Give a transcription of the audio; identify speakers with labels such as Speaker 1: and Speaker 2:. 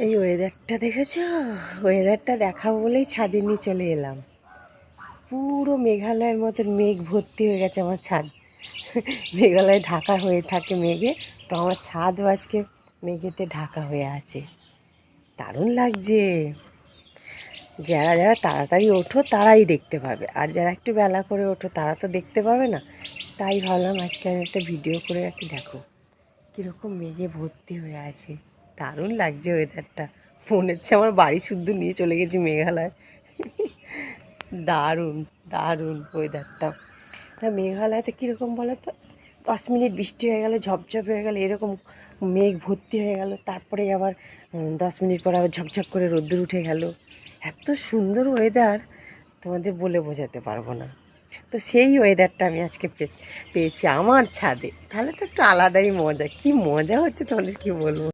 Speaker 1: এই ওয়েদারটা দেখেছো? ওয়েদারটা দেখাবো বলেই ছাদে নিয়ে চলে এলাম। পুরো মেঘালয়ের মতন মেঘ ভর্তি হয়ে গেছে আমার ছাদ। মেঘালয় ঢাকা হয়ে থাকে মেঘে, তো আমার ছাদও আজকে মেঘেতে ঢাকা হয়ে আছে। দারুণ লাগছে। যারা যারা তাড়াতাড়ি ওঠো তারাই দেখতে পাবে, আর যারা একটু বেলা করে ওঠো তারা তো দেখতে পাবে না। তাই ভাবলাম আজকে আমি একটা ভিডিও করে রাখি, দেখো কীরকম মেঘে ভর্তি হয়ে আছে। দারুণ লাগছে ওয়েদারটা, মনে হচ্ছে আমার বাড়ি শুদ্ধ নিয়ে চলে গেছি মেঘালয়। দারুণ দারুণ ওয়েদারটা। তা মেঘালয়তে কীরকম বলো তো, 10 মিনিট বৃষ্টি হয়ে গেল, ঝপঝপ হয়ে গেল, এরকম মেঘ ভর্তি হয়ে গেল, তারপরে আবার 10 মিনিট পর আবার ঝকঝক করে রোদ্দুর উঠে গেল। এত সুন্দর ওয়েদার, তোমাদের বলে বোঝাতে পারবো না। তো সেই ওয়েদারটা আমি আজকে পেয়েছি আমার ছাদে, তাহলে তো একটু আলাদাই মজা। কি মজা হচ্ছে তোমাদের কি বলবো।